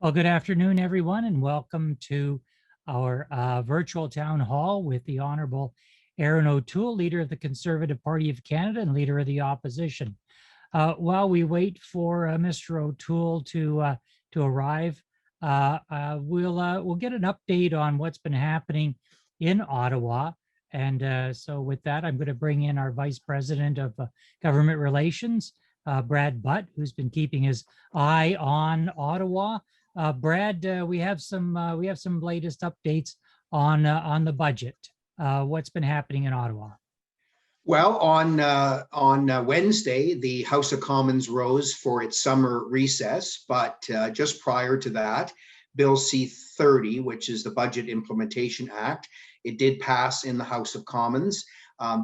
Well, good afternoon, everyone, and welcome to our virtual town hall with the Honorable Erin O'Toole, Leader of the Conservative Party of Canada and Leader of the Opposition. While we wait for Mr. O'Toole to arrive, we'll get an update on what's been happening in Ottawa. And so with that, I'm going to bring in our Vice President of Government Relations, Brad Butt, who's been keeping his eye on Ottawa. Brad, we have some latest updates on the budget. What's been happening in Ottawa? Well, on Wednesday, the House of Commons rose for its summer recess, but just prior to that, Bill C-30, which is the Budget Implementation Act, it did pass in the House of Commons.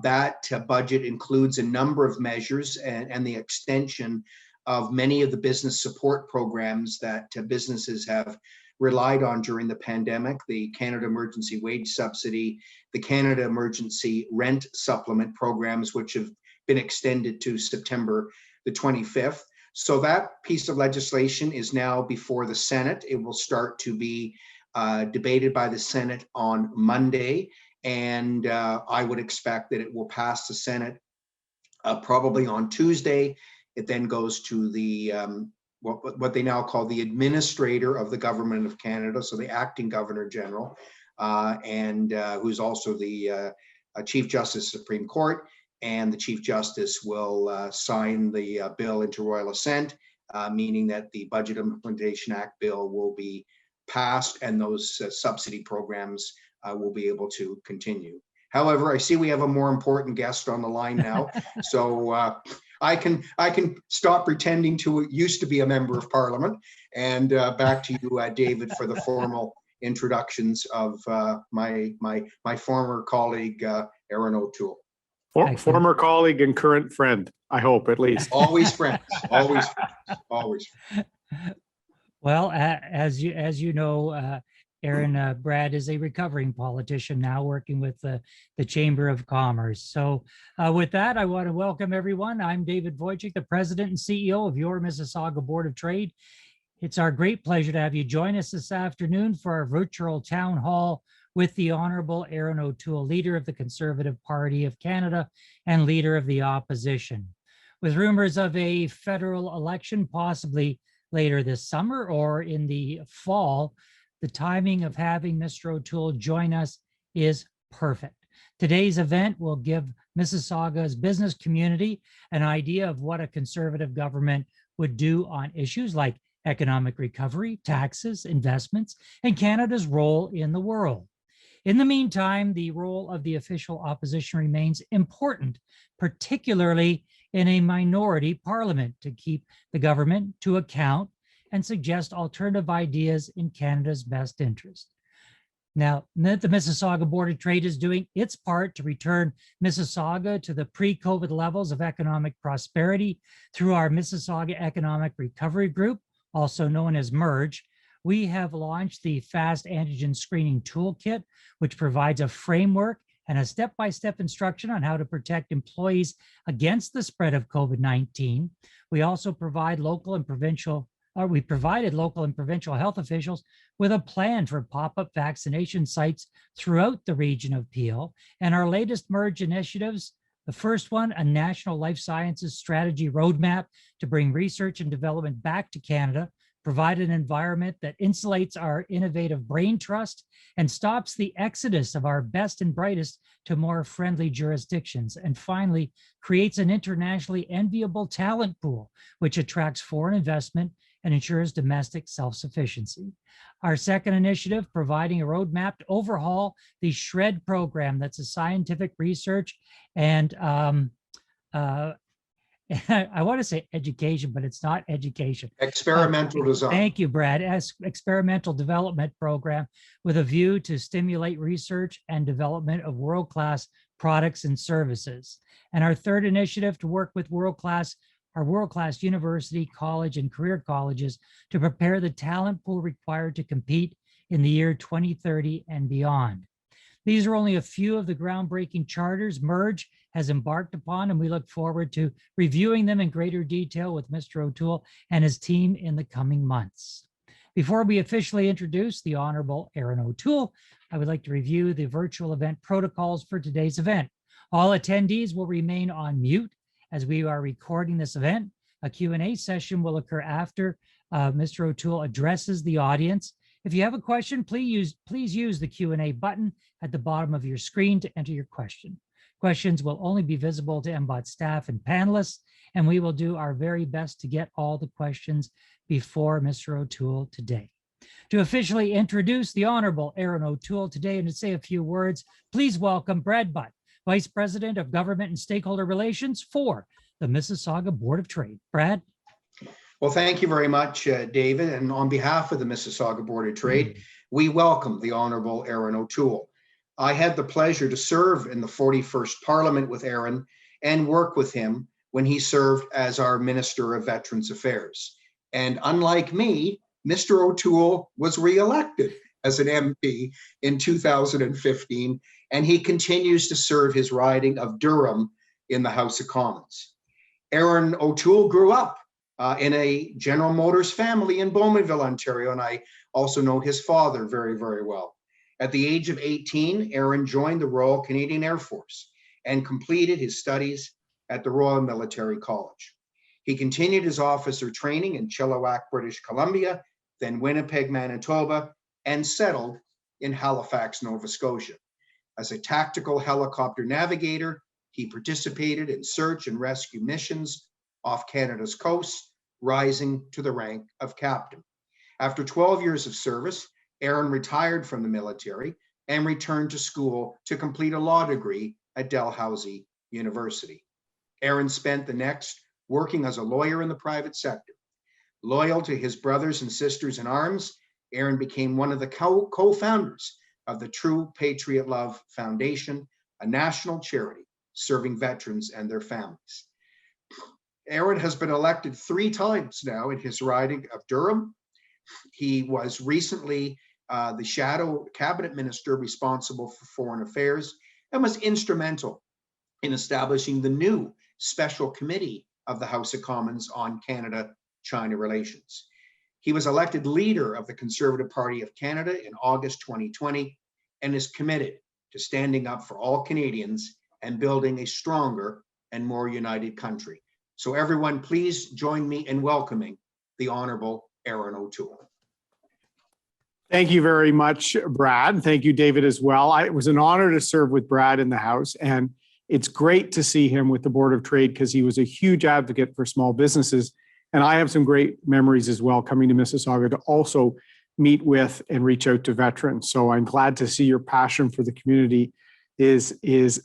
That budget includes a number of measures and the extension of many of the business support programs that businesses have relied on during the pandemic: the Canada Emergency Wage Subsidy, the Canada Emergency Rent Supplement programs, which have been extended to September the 25th. So that piece of legislation is now before the Senate. It will start to be debated by the Senate on Monday, and I would expect that it will pass the Senate probably on Tuesday. It then goes to the what they now call the Administrator of the Government of Canada, so the Acting Governor General, and who's also the Chief Justice of the Supreme Court, and the Chief Justice will sign the bill into royal assent, meaning that the Budget Implementation Act bill will be passed and those subsidy programs will be able to continue. However, I see we have a more important guest on the line now, so I can stop pretending to used to be a member of Parliament, and back to you, David, for the formal introductions of my former colleague, Erin O'Toole. Former colleague and current friend, I hope, at least. Always friends, always friends, always friends. Well, as you know, Erin, Brad is a recovering politician now working with the Chamber of Commerce. So with that, I want to welcome everyone. I'm David Wojcik, the President and CEO of your Mississauga Board of Trade. It's our great pleasure to have you join us this afternoon for our virtual town hall with the Honorable Erin O'Toole, Leader of the Conservative Party of Canada and Leader of the Opposition. With rumors of a federal election possibly later this summer or in the fall, the timing of having Mr. O'Toole join us is perfect. Today's event will give Mississauga's business community an idea of what a conservative government would do on issues like economic recovery, taxes, investments, and Canada's role in the world. In the meantime, the role of the official opposition remains important, particularly in a minority parliament, to keep the government to account and suggest alternative ideas in Canada's best interest. Now, the Mississauga Board of Trade is doing its part to return Mississauga to the pre-COVID levels of economic prosperity through our Mississauga Economic Recovery Group, also known as MERGE. We have launched the Fast Antigen Screening Toolkit, which provides a framework and a step-by-step instruction on how to protect employees against the spread of COVID-19. We also provide we provided local and provincial health officials with a plan for pop-up vaccination sites throughout the region of Peel. And our latest MERGE initiatives, the first one, a national life sciences strategy roadmap to bring research and development back to Canada, provide an environment that insulates our innovative brain trust and stops the exodus of our best and brightest to more friendly jurisdictions. And finally, creates an internationally enviable talent pool, which attracts foreign investment and ensures domestic self-sufficiency. Our second initiative, providing a roadmap to overhaul the SHRED program, that's a scientific research and I want to say education, but it's not education. Experimental design. Thank you, Brad. Experimental development program with a view to stimulate research and development of world-class products and services. And our third initiative, to work with our world-class university, college, and career colleges to prepare the talent pool required to compete in the year 2030 and beyond. These are only a few of the groundbreaking charters MERGE has embarked upon, and we look forward to reviewing them in greater detail with Mr. O'Toole and his team in the coming months. Before we officially introduce the Honorable Erin O'Toole, I would like to review the virtual event protocols for today's event. All attendees will remain on mute as we are recording this event. A Q&A session will occur after Mr. O'Toole addresses the audience. If you have a question, please use the Q&A button at the bottom of your screen to enter your question. Questions will only be visible to MBOT staff and panelists, and we will do our very best to get all the questions before Mr. O'Toole today. To officially introduce the Honorable Erin O'Toole today and to say a few words, please welcome Brad Butt, Vice President of Government and Stakeholder Relations for the Mississauga Board of Trade. Brad? Well, thank you very much, David. And on behalf of the Mississauga Board of Trade, we welcome the Honorable Erin O'Toole. I had the pleasure to serve in the 41st Parliament with Erin and work with him when he served as our Minister of Veterans Affairs. And unlike me, Mr. O'Toole was re-elected as an MP in 2015, and he continues to serve his riding of Durham in the House of Commons. Erin O'Toole grew up in a General Motors family in Bowmanville, Ontario, and I also know his father very, very well. At the age of 18, Erin joined the Royal Canadian Air Force and completed his studies at the Royal Military College. He continued his officer training in Chilliwack, British Columbia, then Winnipeg, Manitoba, and settled in Halifax, Nova Scotia. As a tactical helicopter navigator, he participated in search and rescue missions off Canada's coast, rising to the rank of captain. After 12 years of service, Erin retired from the military and returned to school to complete a law degree at Dalhousie University. Erin spent the next working as a lawyer in the private sector. Loyal to his brothers and sisters in arms, Erin became one of the co-founders of the True Patriot Love Foundation, a national charity serving veterans and their families. Erin has been elected 3 times now in his riding of Durham. He was recently the shadow cabinet minister responsible for foreign affairs and was instrumental in establishing the new special committee of the House of Commons on Canada-China relations. He was elected leader of the Conservative Party of Canada in August 2020 and is committed to standing up for all Canadians and building a stronger and more united country. So everyone, please join me in welcoming the Honorable Erin O'Toole. Thank you very much, Brad. Thank you, David, as well. It was an honor to serve with Brad in the House, and it's great to see him with the Board of Trade because he was a huge advocate for small businesses. And I have some great memories as well coming to Mississauga to also meet with and reach out to veterans. So I'm glad to see your passion for the community is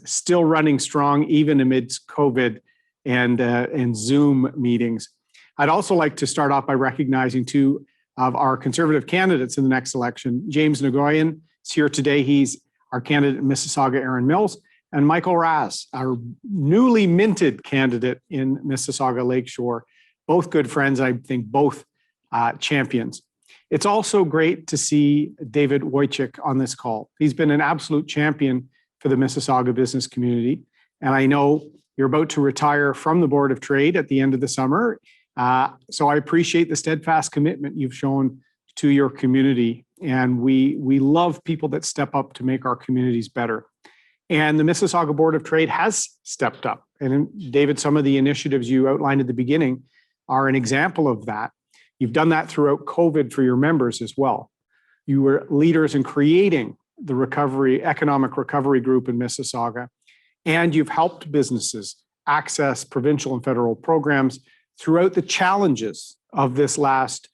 still running strong even amidst COVID and Zoom meetings. I'd also like to start off by recognizing 2 of our Conservative candidates in the next election. James Nguyen is here today. He's our candidate in Mississauga, Erin Mills, and Michael Raz, our newly minted candidate in Mississauga Lakeshore. Both good friends, I think both champions. It's also great to see David Wojcik on this call. He's been an absolute champion for the Mississauga business community. And I know you're about to retire from the Board of Trade at the end of the summer. So I appreciate the steadfast commitment you've shown to your community. And we love people that step up to make our communities better. And the Mississauga Board of Trade has stepped up. And David, some of the initiatives you outlined at the beginning are an example of that. You've done that throughout COVID for your members as well. You were leaders in creating the economic recovery group in Mississauga, and you've helped businesses access provincial and federal programs throughout the challenges of this last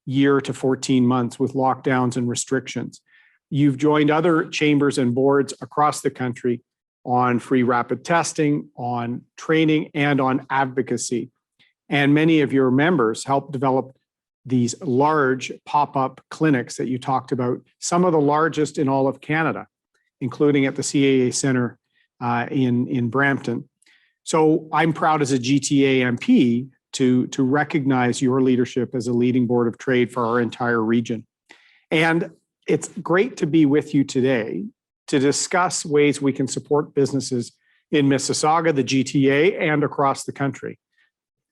year to 14 months with lockdowns and restrictions. You've joined other chambers and boards across the country on free rapid testing, on training, and on advocacy. And many of your members helped develop these large pop-up clinics that you talked about, some of the largest in all of Canada, including at the CAA Centre in Brampton. So I'm proud as a GTA MP to recognize your leadership as a leading Board of Trade for our entire region. And it's great to be with you today to discuss ways we can support businesses in Mississauga, the GTA, and across the country.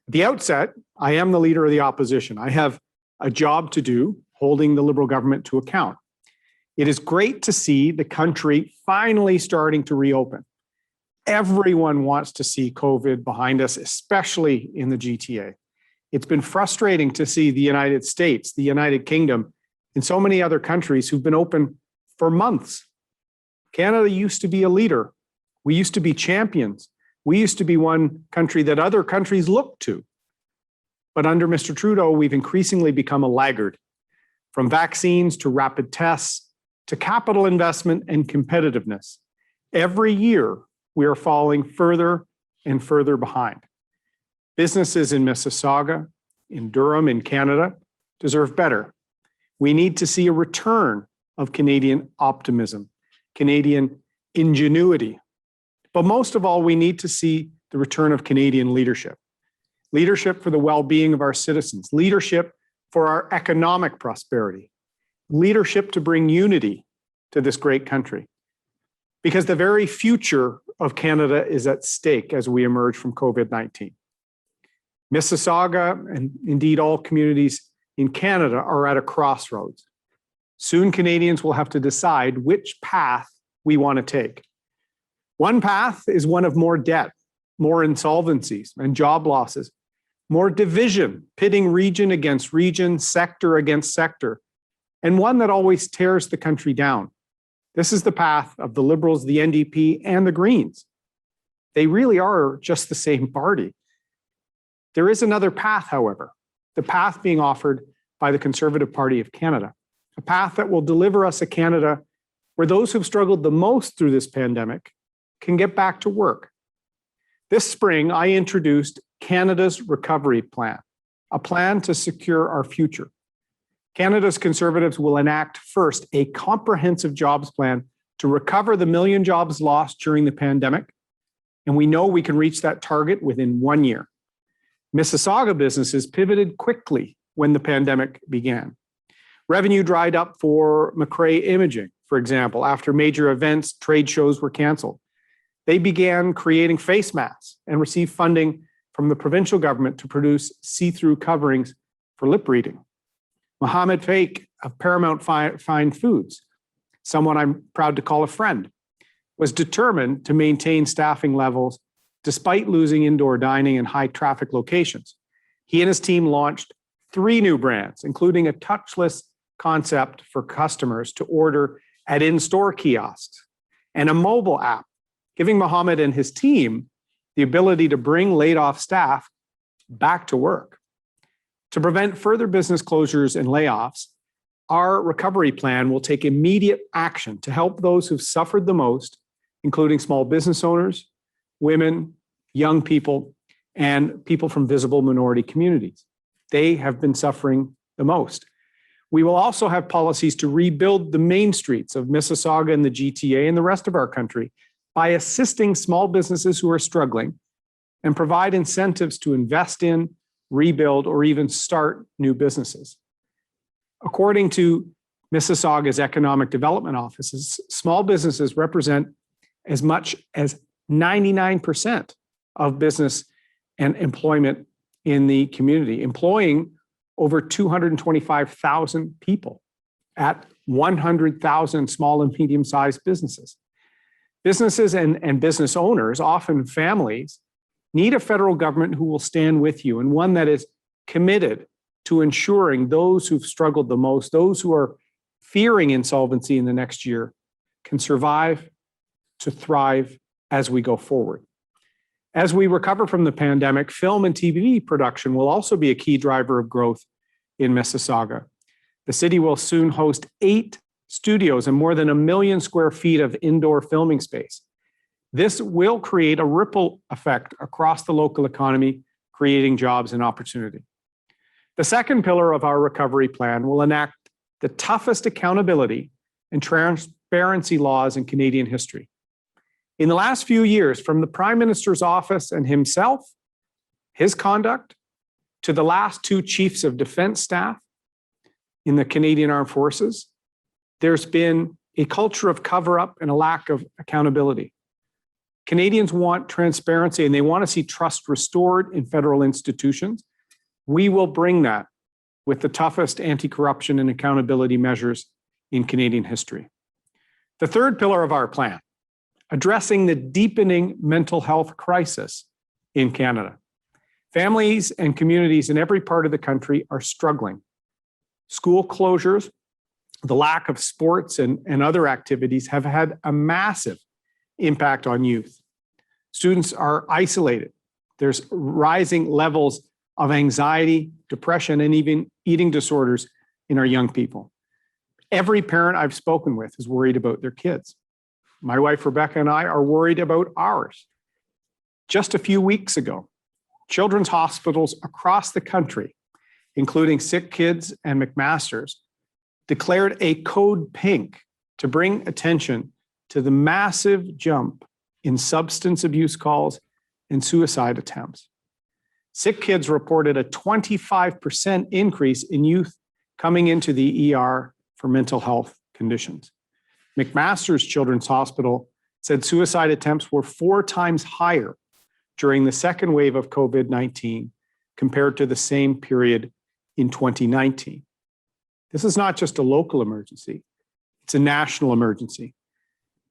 At the outset, I am the leader of the opposition. I have a job to do, holding the Liberal government to account. It is great to see the country finally starting to reopen. Everyone wants to see COVID behind us, especially in the GTA. It's been frustrating to see the United States, the United Kingdom, and so many other countries who've been open for months. Canada used to be a leader. We used to be champions. We used to be one country that other countries looked to. But under Mr. Trudeau, we've increasingly become a laggard. From vaccines to rapid tests to capital investment and competitiveness, every year we are falling further and further behind. Businesses in Mississauga, in Durham, in Canada deserve better. We need to see a return of Canadian optimism, Canadian ingenuity. But most of all, we need to see the return of Canadian leadership. Leadership for the well-being of our citizens, leadership for our economic prosperity, leadership to bring unity to this great country. Because the very future of Canada is at stake as we emerge from COVID-19. Mississauga, and indeed all communities in Canada, are at a crossroads. Soon Canadians will have to decide which path we want to take. One path is one of more debt, more insolvencies and job losses, more division, pitting region against region, sector against sector, and one that always tears the country down. This is the path of the Liberals, the NDP, and the Greens. They really are just the same party. There is another path, however, the path being offered by the Conservative Party of Canada, a path that will deliver us a Canada where those who've struggled the most through this pandemic can get back to work. This spring, I introduced Canada's Recovery Plan, a plan to secure our future. Canada's Conservatives will enact first a comprehensive jobs plan to recover the 1 million jobs lost during the pandemic, and we know we can reach that target within 1 year. Mississauga businesses pivoted quickly when the pandemic began. Revenue dried up for McRae Imaging, for example, after major events, trade shows were canceled. They began creating face masks and received funding from the provincial government to produce see-through coverings for lip reading. Mohammed Fake of Paramount Fine Foods, someone I'm proud to call a friend, was determined to maintain staffing levels despite losing indoor dining in high traffic locations. He and his team launched 3 new brands, including a touchless concept for customers to order at in-store kiosks and a mobile app, giving Mohammed and his team the ability to bring laid-off staff back to work. To prevent further business closures and layoffs, our recovery plan will take immediate action to help those who've suffered the most, including small business owners, women, young people, and people from visible minority communities. They have been suffering the most. We will also have policies to rebuild the main streets of Mississauga and the GTA and the rest of our country by assisting small businesses who are struggling and provide incentives to invest in, rebuild, or even start new businesses. According to Mississauga's economic development offices, small businesses represent as much as 99% of business and employment in the community, employing over 225,000 people at 100,000 small and medium-sized businesses. Businesses and business owners, often families, need a federal government who will stand with you and one that is committed to ensuring those who've struggled the most, those who are fearing insolvency in the next year, can survive to thrive as we go forward. As we recover from the pandemic, film and TV production will also be a key driver of growth in Mississauga. The city will soon host 8 studios and more than 1 million square feet of indoor filming space. This will create a ripple effect across the local economy, creating jobs and opportunity. The second pillar of our recovery plan will enact the toughest accountability and transparency laws in Canadian history. In the last few years, from the Prime Minister's office and himself, his conduct, to the last 2 chiefs of defense staff in the Canadian Armed Forces, there's been a culture of cover-up and a lack of accountability. Canadians want transparency and they want to see trust restored in federal institutions. We will bring that with the toughest anti-corruption and accountability measures in Canadian history. The third pillar of our plan, addressing the deepening mental health crisis in Canada. Families and communities in every part of the country are struggling. School closures, the lack of sports and other activities have had a massive impact on youth. Students are isolated. There's rising levels of anxiety, depression, and even eating disorders in our young people. Every parent I've spoken with is worried about their kids. My wife, Rebecca, and I are worried about ours. Just a few weeks ago, children's hospitals across the country, including Sick Kids and McMaster's, declared a code pink to bring attention to the massive jump in substance abuse calls and suicide attempts. Sick Kids reported a 25% increase in youth coming into the ER for mental health conditions. McMaster's Children's Hospital said suicide attempts were 4 times higher during the second wave of COVID-19 compared to the same period in 2019. This is not just a local emergency, it's a national emergency.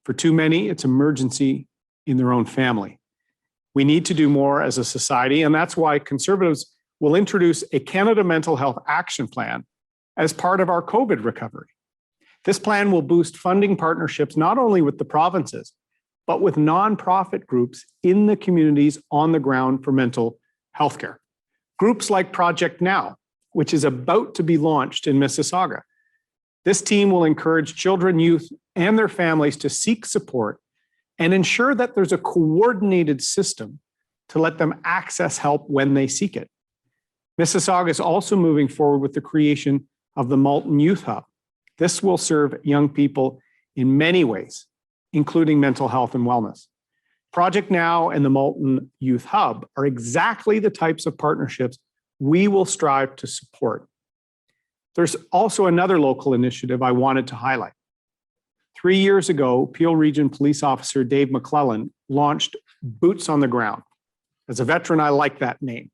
For too many, it's emergency in their own family. We need to do more as a society, and that's why Conservatives will introduce a Canada Mental Health Action Plan as part of our COVID recovery. This plan will boost funding partnerships not only with the provinces, but with nonprofit groups in the communities on the ground for mental health care. Groups like Project Now, which is about to be launched in Mississauga. This team will encourage children, youth, and their families to seek support and ensure that there's a coordinated system to let them access help when they seek it. Mississauga is also moving forward with the creation of the Malton Youth Hub. This will serve young people in many ways, including mental health and wellness. Project Now and the Malton Youth Hub are exactly the types of partnerships we will strive to support. There's also another local initiative I wanted to highlight. 3 years ago, Peel Region Police Officer Dave McClellan launched Boots on the Ground. As a veteran, I like that name.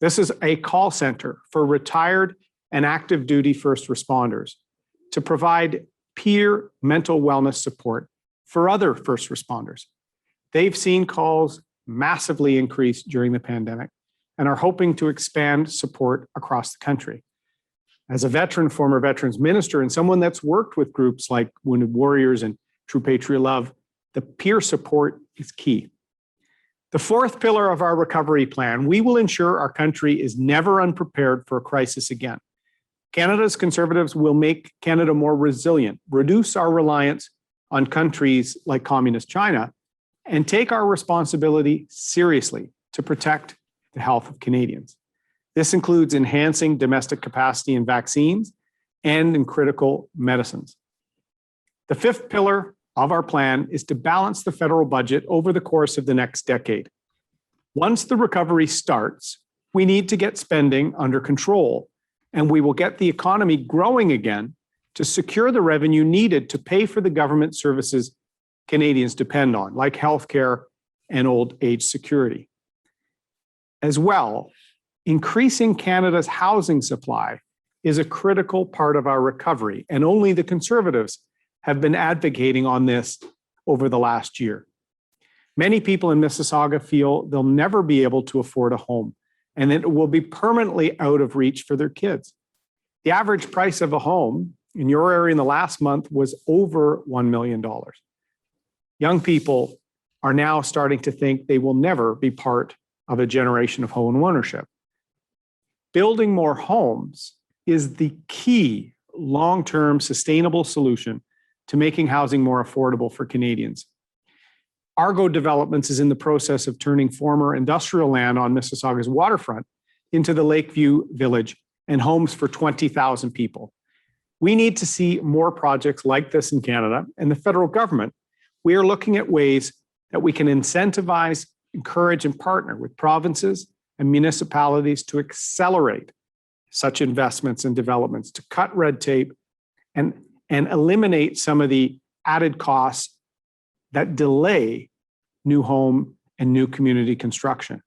This is a call center for retired and active duty first responders to provide peer mental wellness support for other first responders. They've seen calls massively increase during the pandemic and are hoping to expand support across the country. As a veteran, former veterans minister, and someone that's worked with groups like Wounded Warriors and True Patriot Love, the peer support is key. The fourth pillar of our recovery plan, we will ensure our country is never unprepared for a crisis again. Canada's Conservatives will make Canada more resilient, reduce our reliance on countries like communist China, and take our responsibility seriously to protect the health of Canadians. This includes enhancing domestic capacity in vaccines and in critical medicines. The fifth pillar of our plan is to balance the federal budget over the course of the next decade. Once the recovery starts, we need to get spending under control, and we will get the economy growing again to secure the revenue needed to pay for the government services Canadians depend on, like healthcare and old age security. As well, increasing Canada's housing supply is a critical part of our recovery, and only the Conservatives have been advocating on this over the last year. Many people in Mississauga feel they'll never be able to afford a home, and that it will be permanently out of reach for their kids. The average price of a home in your area in the last month was over $1 million. Young people are now starting to think they will never be part of a generation of home ownership. Building more homes is the key long-term sustainable solution to making housing more affordable for Canadians. Argo Developments is in the process of turning former industrial land on Mississauga's waterfront into the Lakeview Village and homes for 20,000 people. We need to see more projects like this in Canada, and the federal government, we are looking at ways that we can incentivize, encourage, and partner with provinces and municipalities to accelerate such investments and developments, to cut red tape and eliminate some of the added costs that delay new home and new community construction.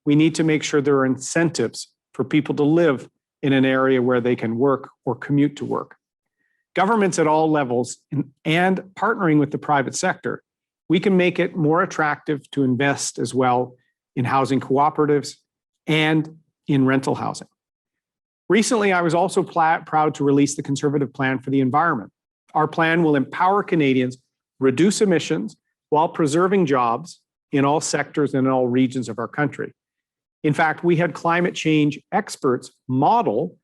We need to make sure there are incentives for people to live in an area where they can work or commute to work. Governments at all levels and partnering with the private sector, we can make it more attractive to invest as well in housing cooperatives and in rental housing. Recently, I was also proud to release the Conservative Plan for the Environment. Our plan will empower Canadians, reduce emissions while preserving jobs in all sectors and in all regions of our country. In fact, we had climate change experts model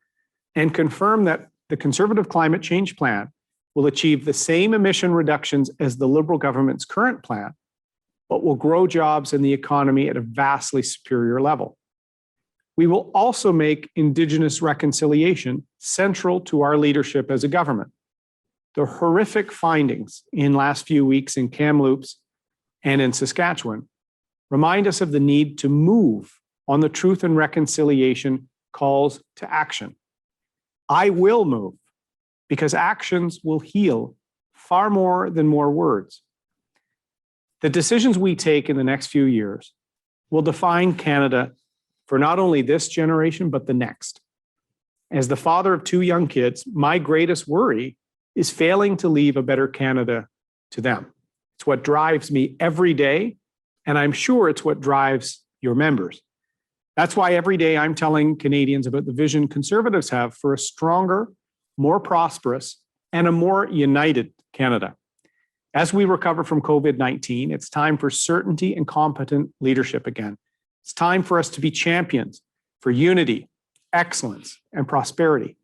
and confirm that the Conservative Climate Change Plan will achieve the same emission reductions as the Liberal government's current plan, but will grow jobs in the economy at a vastly superior level. We will also make Indigenous reconciliation central to our leadership as a government. The horrific findings in last few weeks in Kamloops and in Saskatchewan remind us of the need to move on the Truth and Reconciliation calls to action. I will move because actions will heal far more than more words. The decisions we take in the next few years will define Canada for not only this generation, but the next. As the father of 2 young kids, my greatest worry is failing to leave a better Canada to them. It's what drives me every day, and I'm sure it's what drives your members. That's why every day I'm telling Canadians about the vision Conservatives have for a stronger, more prosperous, and a more united Canada. As we recover from COVID-19, it's time for certainty and competent leadership again. It's time for us to be champions for unity, excellence, and prosperity.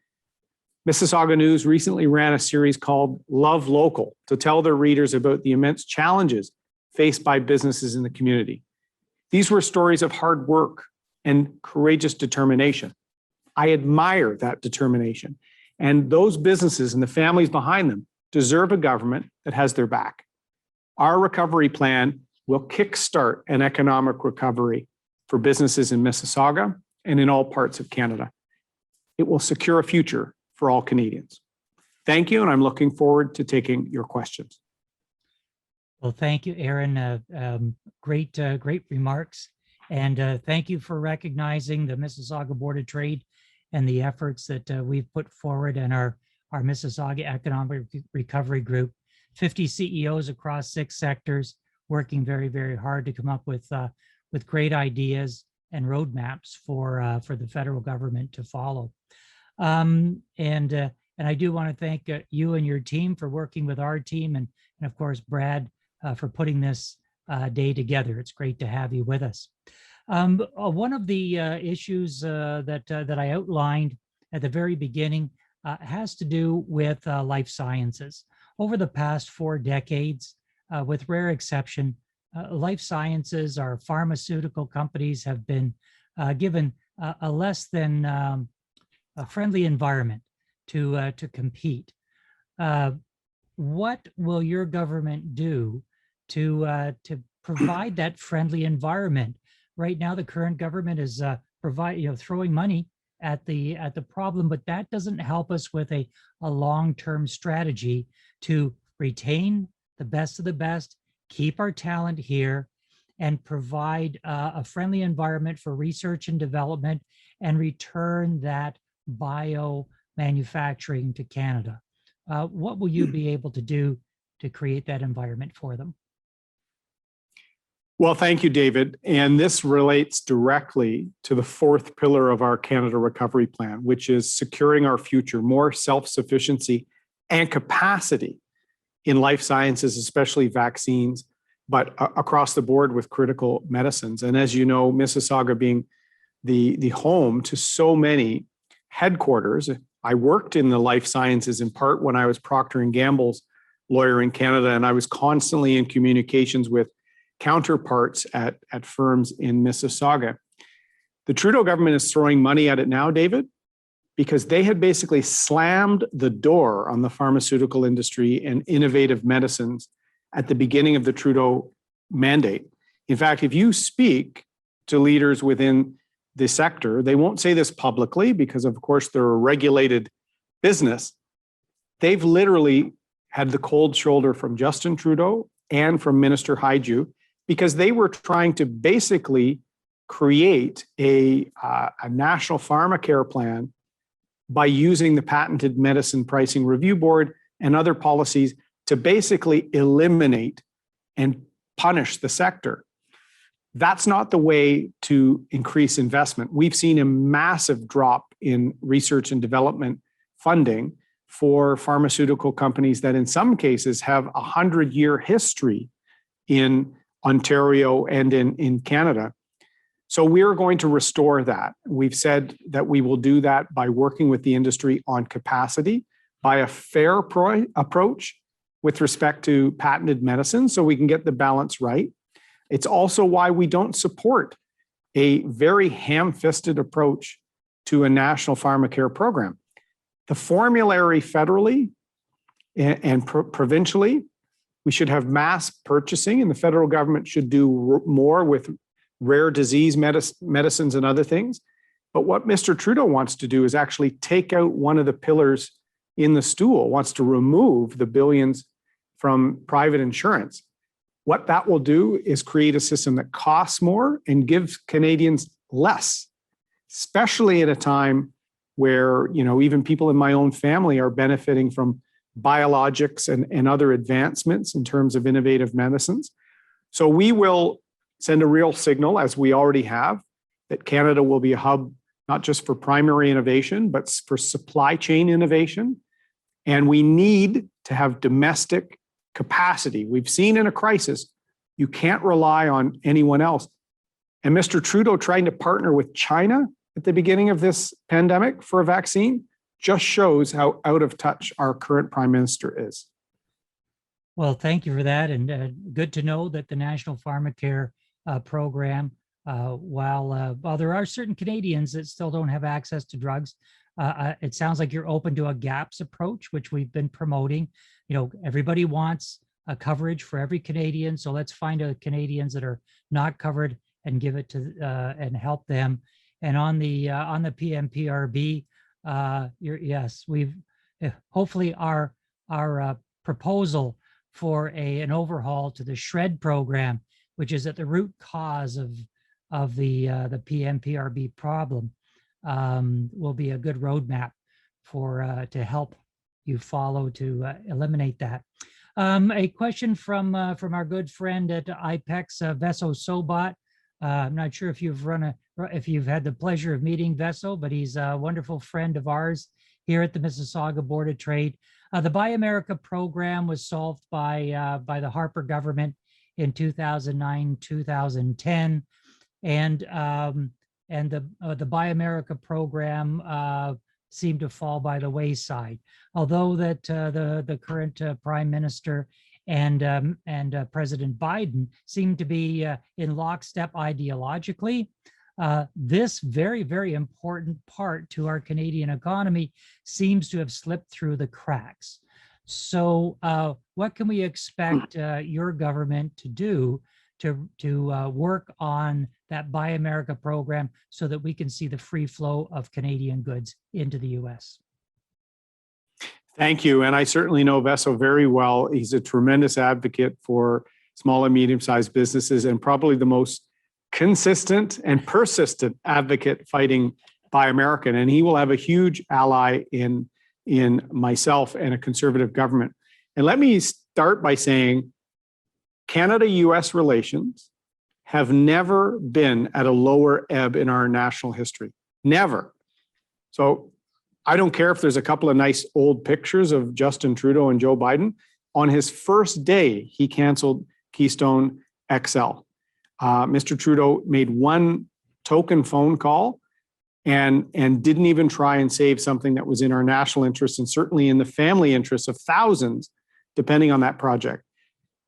Mississauga News recently ran a series called Love Local to tell their readers about the immense challenges faced by businesses in the community. These were stories of hard work and courageous determination. I admire that determination. And those businesses and the families behind them deserve a government that has their back. Our recovery plan will kickstart an economic recovery for businesses in Mississauga and in all parts of Canada. It will secure a future for all Canadians. Thank you, and I'm looking forward to taking your questions. Well, thank you, Erin. Great remarks. And thank you for recognizing the Mississauga Board of Trade and the efforts that we've put forward in our Mississauga Economic Recovery Group. 50 CEOs across 6 sectors working very, very hard to come up with great ideas and roadmaps for the federal government to follow. And I do want to thank you and your team for working with our team, and of course, Brad, for putting this day together. It's great to have you with us. One of the issues that I outlined at the very beginning has to do with life sciences. Over the past 4 decades, with rare exception, life sciences, our pharmaceutical companies have been given a less than a friendly environment to compete. What will your government do to provide that friendly environment? Right now, the current government is throwing money at the problem, but that doesn't help us with a long-term strategy to retain the best of the best, keep our talent here, and provide a friendly environment for research and development, and return that bio manufacturing to Canada. What will you be able to do to create that environment for them? Well, thank you, David. And this relates directly to the 4th pillar of our Canada Recovery Plan, which is securing our future, more self-sufficiency and capacity in life sciences, especially vaccines, but across the board with critical medicines. And as you know, Mississauga being the home to so many headquarters, I worked in the life sciences in part when I was Procter & Gamble's lawyer in Canada, and I was constantly in communications with counterparts at firms in Mississauga. The Trudeau government is throwing money at it now, David, because they had basically slammed the door on the pharmaceutical industry and innovative medicines at the beginning of the Trudeau mandate. In fact, if you speak to leaders within the sector, they won't say this publicly because, of course, they're a regulated business. They've literally had the cold shoulder from Justin Trudeau and from Minister Haiju, because they were trying to basically create a national pharmacare plan by using the Patented Medicine Pricing Review Board and other policies to basically eliminate and punish the sector. That's not the way to increase investment. We've seen a massive drop in research and development funding for pharmaceutical companies that in some cases have a 100-year history in Ontario and in Canada. So we're going to restore that. We've said that we will do that by working with the industry on capacity, by a fair approach with respect to patented medicine, so we can get the balance right. It's also why we don't support a very ham-fisted approach to a national pharmacare program. The formulary federally and provincially, we should have mass purchasing, and the federal government should do more with rare disease medicines and other things. But what Mr. Trudeau wants to do is actually take out one of the pillars in the stool, wants to remove the billions from private insurance. What that will do is create a system that costs more and gives Canadians less, especially at a time where, even people in my own family are benefiting from biologics and other advancements in terms of innovative medicines. So we will send a real signal, as we already have, that Canada will be a hub, not just for primary innovation, but for supply chain innovation. And we need to have domestic capacity. We've seen in a crisis, you can't rely on anyone else. And Mr. Trudeau trying to partner with China at the beginning of this pandemic for a vaccine just shows how out of touch our current Prime Minister is. Well, thank you for that. And good to know that the National Pharmacare program, while there are certain Canadians that still don't have access to drugs, it sounds like you're open to a gaps approach, which we've been promoting. Everybody wants a coverage for every Canadian. So let's find out Canadians that are not covered and give it to and help them. And on the PMPRB, yes, we've hopefully our proposal for an overhaul to the SHRED program, which is at the root cause of the PMPRB problem, will be a good roadmap for to help you follow to eliminate that. A question from our good friend at IPEX, Veso Sobat. I'm not sure if you've had the pleasure of meeting Veso, but he's a wonderful friend of ours here at the Mississauga Board of Trade. The Buy America program was solved by the Harper government in 2009, 2010, and the Buy America program seemed to fall by the wayside. Although that the current Prime Minister and President Biden seem to be in lockstep ideologically, this very, very important part to our Canadian economy seems to have slipped through the cracks. So what can we expect your government to do to work on that Buy America program so that we can see the free flow of Canadian goods into the US? Thank you. And I certainly know Veso very well. He's a tremendous advocate for small and medium-sized businesses and probably the most consistent and persistent advocate fighting Buy American. And he will have a huge ally in myself and a conservative government. And let me start by saying Canada-US relations have never been at a lower ebb in our national history. Never. So I don't care if there's a couple of nice old pictures of Justin Trudeau and Joe Biden. On his first day, he canceled Keystone XL. Mr. Trudeau made one token phone call and didn't even try and save something that was in our national interest and certainly in the family interests of thousands, depending on that project.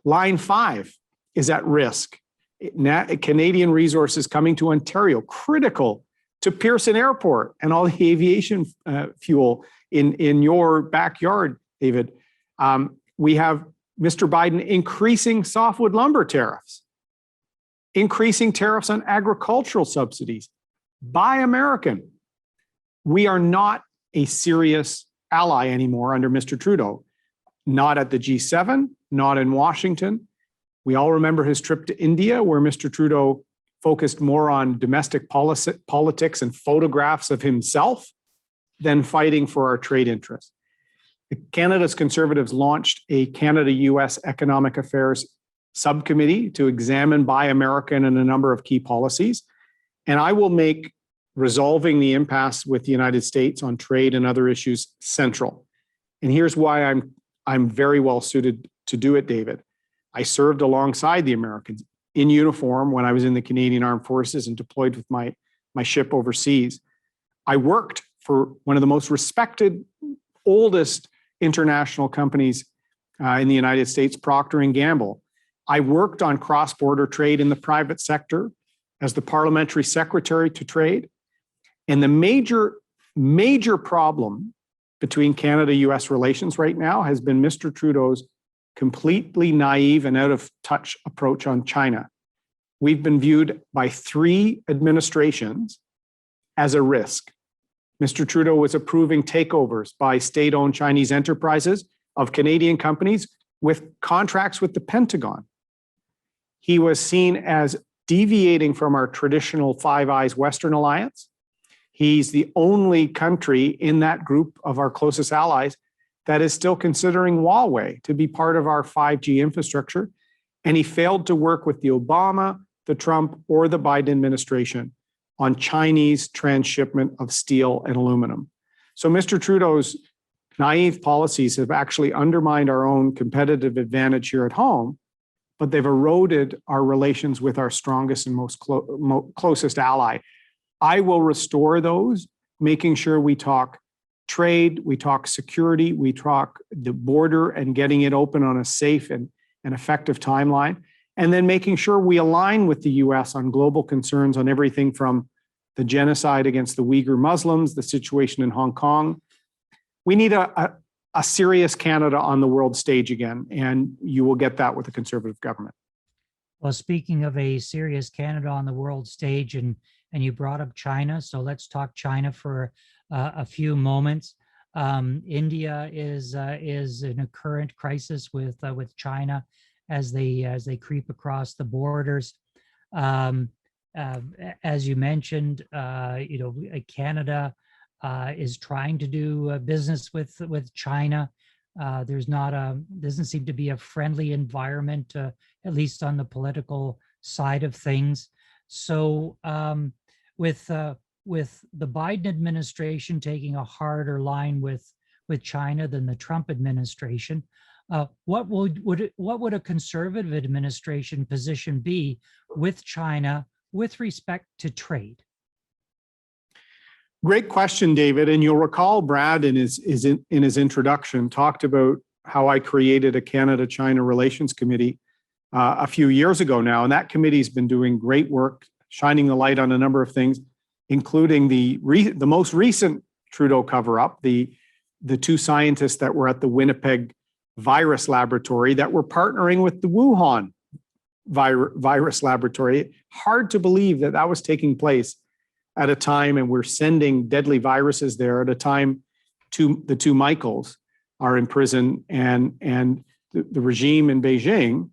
Line 5 is at risk. Canadian resources coming to Ontario, critical to Pearson Airport and all the aviation fuel in your backyard, David. We have Mr. Biden increasing softwood lumber tariffs, increasing tariffs on agricultural subsidies. Buy American. We are not a serious ally anymore under Mr. Trudeau. Not at the G7, not in Washington. We all remember his trip to India, where Mr. Trudeau focused more on domestic politics and photographs of himself than fighting for our trade interests. Canada's Conservatives launched a Canada-US Economic Affairs subcommittee to examine Buy American and a number of key policies. And I will make resolving the impasse with the United States on trade and other issues central. And here's why I'm very well suited to do it, David. I served alongside the Americans in uniform when I was in the Canadian Armed Forces and deployed with my ship overseas. I worked for one of the most respected, oldest international companies in the United States, Procter & Gamble. I worked on cross-border trade in the private sector as the parliamentary secretary to trade. And the major problem between Canada-US relations right now has been Mr. Trudeau's completely naive and out of touch approach on China. We've been viewed by 3 administrations as a risk. Mr. Trudeau was approving takeovers by state-owned Chinese enterprises of Canadian companies with contracts with the Pentagon. He was seen as deviating from our traditional Five Eyes Western Alliance. He's the only country in that group of our closest allies that is still considering Huawei to be part of our 5G infrastructure. And he failed to work with the Obama, the Trump, or the Biden administration on Chinese transshipment of steel and aluminum. So Mr. Trudeau's naive policies have actually undermined our own competitive advantage here at home, but they've eroded our relations with our strongest and most closest ally. I will restore those, making sure we talk trade, we talk security, we talk the border and getting it open on a safe and effective timeline, and then making sure we align with the US on global concerns on everything from the genocide against the Uyghur Muslims, the situation in Hong Kong. We need a serious Canada on the world stage again, and you will get that with a Conservative government. Well, speaking of a serious Canada on the world stage, and you brought up China, so let's talk China for a few moments. India is in a current crisis with China as they creep across the borders. As you mentioned, Canada is trying to do business with China. Doesn't seem to be a friendly environment, at least on the political side of things. So with the Biden administration taking a harder line with China than the Trump administration, what would a conservative administration position be with China with respect to trade? Great question, David. And you'll recall Brad in his introduction talked about how I created a Canada-China Relations Committee a few years ago now. And that committee's been doing great work, shining the light on a number of things, including the most recent Trudeau cover-up, the 2 scientists that were at the Winnipeg virus laboratory that were partnering with the Wuhan virus laboratory. Hard to believe that was taking place at a time, and we're sending deadly viruses there at a time the 2 Michaels are in prison, and the regime in Beijing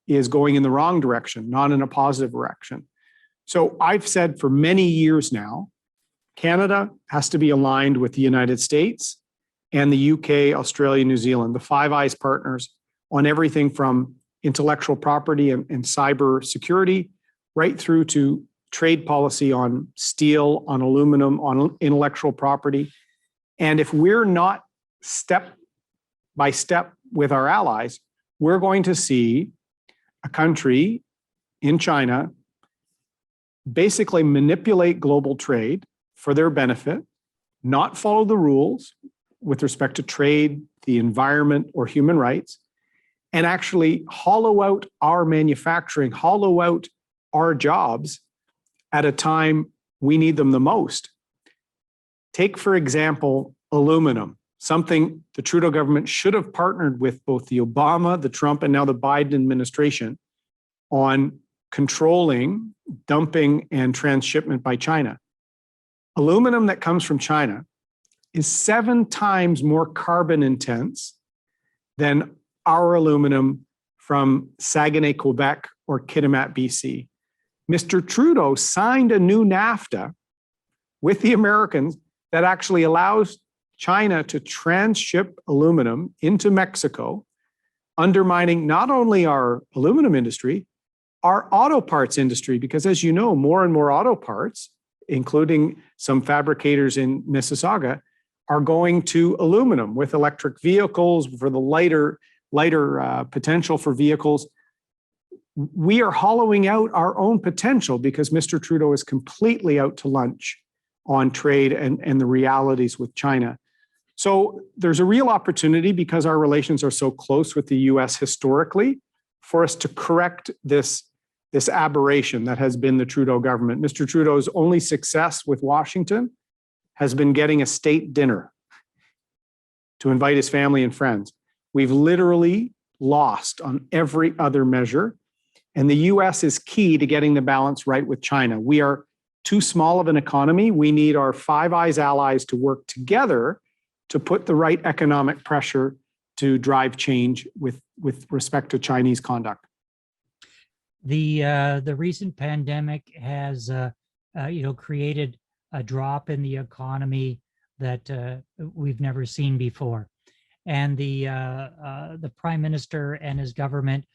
is going in the wrong direction, not in a positive direction. So I've said for many years now, Canada has to be aligned with the United States and the UK, Australia, New Zealand, the Five Eyes partners, on everything from intellectual property and cyber security, right through to trade policy on steel, on aluminum, on intellectual property. And if we're not step by step with our allies, we're going to see a country in China basically manipulate global trade for their benefit, not follow the rules with respect to trade, the environment, or human rights, and actually hollow out our manufacturing, hollow out our jobs at a time we need them the most. Take, for example, aluminum, something the Trudeau government should have partnered with both the Obama, the Trump, and now the Biden administration on controlling dumping and transshipment by China. Aluminum that comes from China is 7 times more carbon intense than our aluminum from Saguenay, Quebec, or Kitimat, BC. Mr. Trudeau signed a new NAFTA with the Americans that actually allows China to transship aluminum into Mexico, undermining not only our aluminum industry, our auto parts industry, because as you know, more and more auto parts, including some fabricators in Mississauga, are going to aluminum with electric vehicles for the lighter potential for vehicles. We are hollowing out our own potential because Mr. Trudeau is completely out to lunch on trade and the realities with China. So there's a real opportunity because our relations are so close with the US historically for us to correct this aberration that has been the Trudeau government. Mr. Trudeau's only success with Washington has been getting a state dinner to invite his family and friends. We've literally lost on every other measure, and the US is key to getting the balance right with China. We are too small of an economy. We need our Five Eyes allies to work together to put the right economic pressure to drive change with respect to Chinese conduct. The recent pandemic has created a drop in the economy that we've never seen before, and the Prime Minister and his government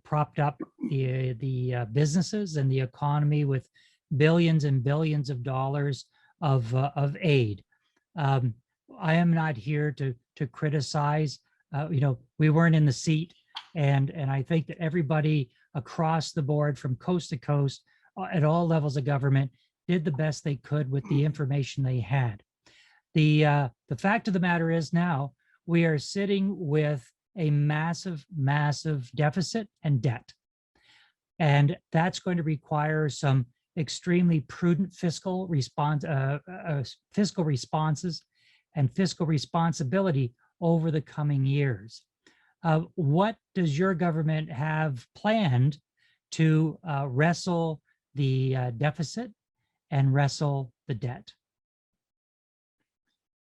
propped up the businesses and the economy with billions and billions of dollars of aid. I am not here to criticize. We weren't in the seat, and I think that everybody across the board, from coast to coast, at all levels of government, did the best they could with the information they had. The fact of the matter is now we are sitting with a massive, massive deficit and debt, and that's going to require some extremely prudent fiscal responses and fiscal responsibility over the coming years. What does your government have planned to wrestle the deficit and wrestle the debt?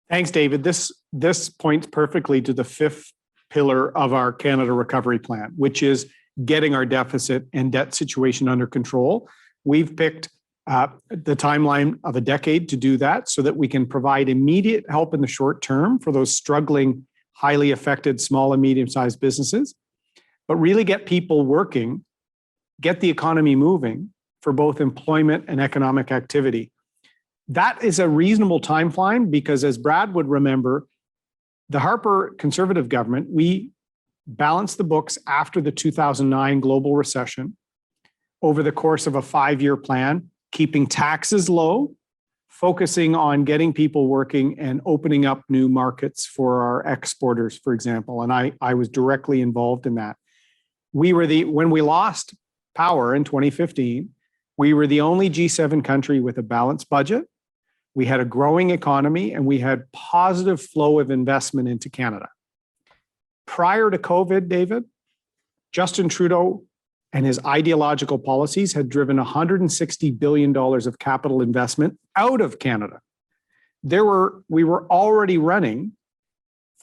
Thanks, David. This points perfectly to the fifth pillar of our Canada Recovery Plan, which is getting our deficit and debt situation under control. We've picked the timeline of a decade to do that so that we can provide immediate help in the short term for those struggling, highly affected small and medium-sized businesses, but really get people working, get the economy moving for both employment and economic activity. That is a reasonable timeline because, as Brad would remember, the Harper Conservative government, we balanced the books after the 2009 global recession over the course of a 5-year plan, keeping taxes low, focusing on getting people working and opening up new markets for our exporters, for example. And I was directly involved in that. When we lost power in 2015, we were the only G7 country with a balanced budget. We had a growing economy and we had positive flow of investment into Canada. Prior to COVID, David, Justin Trudeau and his ideological policies had driven $160 billion of capital investment out of Canada. We were already running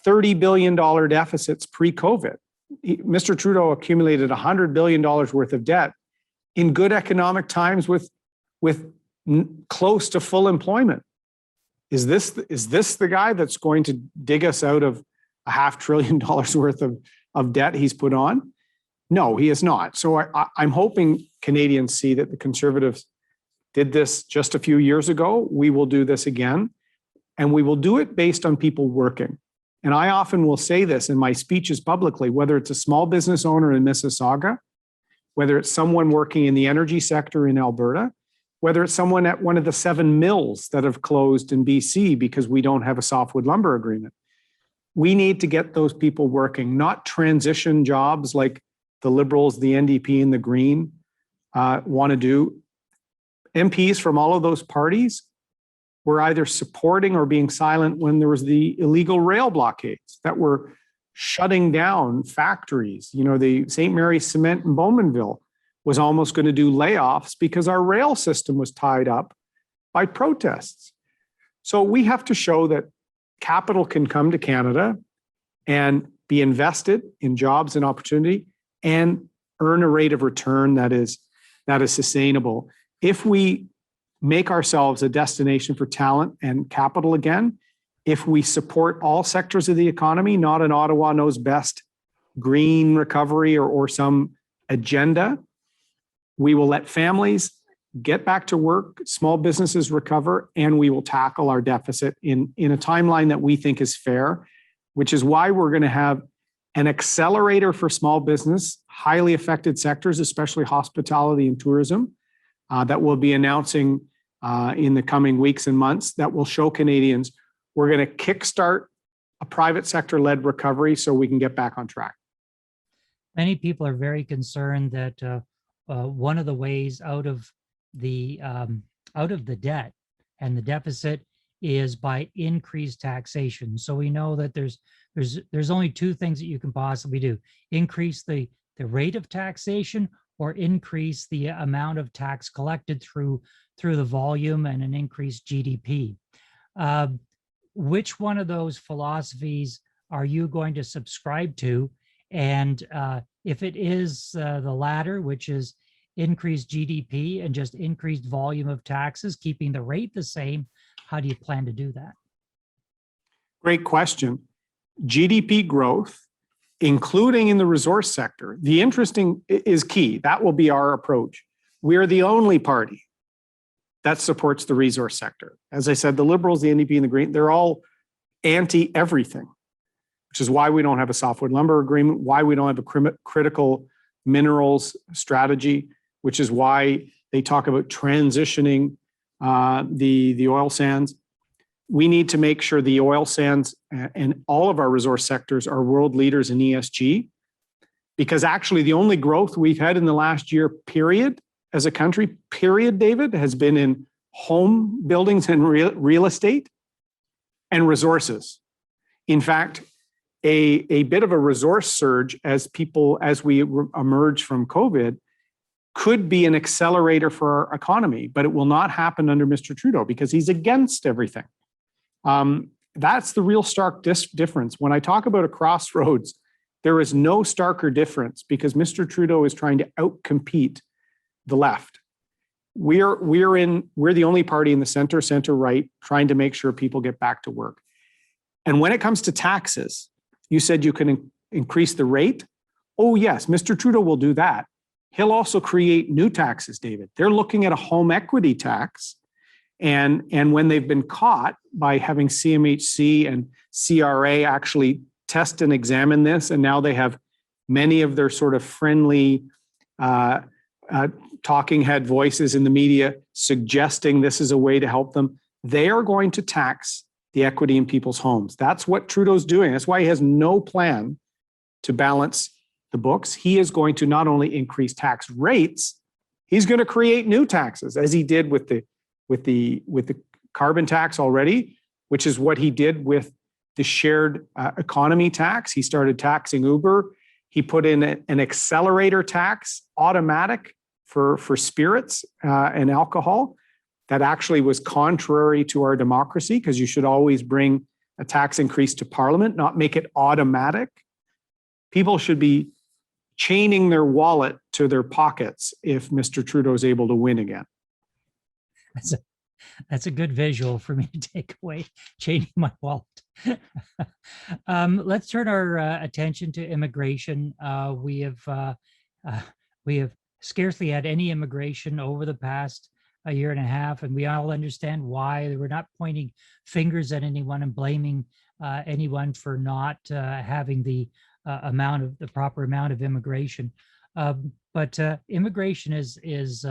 $30 billion deficits pre-COVID. Mr. Trudeau accumulated $100 billion worth of debt in good economic times with close to full employment. Is this the guy that's going to dig us out of $500 billion worth of debt he's put on? No, he is not. So I'm hoping Canadians see that the Conservatives did this just a few years ago. We will do this again, and we will do it based on people working. And I often will say this in my speeches publicly, whether it's a small business owner in Mississauga, whether it's someone working in the energy sector in Alberta, whether it's someone at one of the 7 mills that have closed in BC because we don't have a softwood lumber agreement. We need to get those people working, not transition jobs like the Liberals, the NDP, and the Green want to do. MPs from all of those parties were either supporting or being silent when there was the illegal rail blockades that were shutting down factories. You know, the St. Mary's Cement in Bowmanville was almost going to do layoffs because our rail system was tied up by protests. So we have to show that capital can come to Canada and be invested in jobs and opportunity and earn a rate of return that is sustainable. If we make ourselves a destination for talent and capital again if we support all sectors of the economy, not an Ottawa knows best green recovery or some agenda. We will let families get back to work, small businesses recover, and we will tackle our deficit in a timeline that we think is fair, which is why we're going to have an accelerator for small business, highly affected sectors, especially hospitality and tourism, that we'll be announcing in the coming weeks and months that will show Canadians we're going to kickstart a private sector-led recovery so we can get back on track. Many people are very concerned that one of the ways out of the debt and the deficit is by increased taxation. So we know that there's only two things that you can possibly do: increase the rate of taxation or increase the amount of tax collected through the volume and an increased GDP. Which one of those philosophies are you going to subscribe to? And if it is the latter, which is increased GDP and just increased volume of taxes, keeping the rate the same, how do you plan to do that? Great question. GDP growth, including in the resource sector, the interesting is key. That will be our approach. We're the only party that supports the resource sector. As I said, the Liberals, the NDP, and the Green, they're all anti everything, which is why we don't have a softwood lumber agreement, why we don't have a critical minerals strategy, which is why they talk about transitioning the oil sands. We need to make sure the oil sands and all of our resource sectors are world leaders in ESG, because actually the only growth we've had in the last year, period, as a country, period, David, has been in home buildings and real estate and resources. In fact, a bit of a resource surge as we emerge from COVID could be an accelerator for our economy, but it will not happen under Mr. Trudeau because he's against everything. That's the real stark difference. When I talk about a crossroads, there is no starker difference because Mr. Trudeau is trying to outcompete the left. We're the only party in the center right trying to make sure people get back to work. And when it comes to taxes, you said you can increase the rate. Oh yes, Mr. Trudeau will do that. He'll also create new taxes, David. They're looking at a home equity tax. And when they've been caught by having CMHC and CRA actually test and examine this, and now they have many of their sort of friendly talking head voices in the media suggesting this is a way to help them, they are going to tax the equity in people's homes. That's what Trudeau's doing. That's why he has no plan to balance the books. He is going to not only increase tax rates, he's going to create new taxes, as he did with the carbon tax already, which is what he did with the shared economy tax. He started taxing Uber. He put in an accelerator tax, automatic for spirits and alcohol. That actually was contrary to our democracy because you should always bring a tax increase to Parliament, not make it automatic. People should be chaining their wallet to their pockets if Mr. Trudeau is able to win again. That's a good visual for me to take away, chaining my wallet. Let's turn our attention to immigration. We have scarcely had any immigration over the past a year and a half, and we all understand why. We're not pointing fingers at anyone and blaming anyone for not having the proper amount of immigration. But immigration is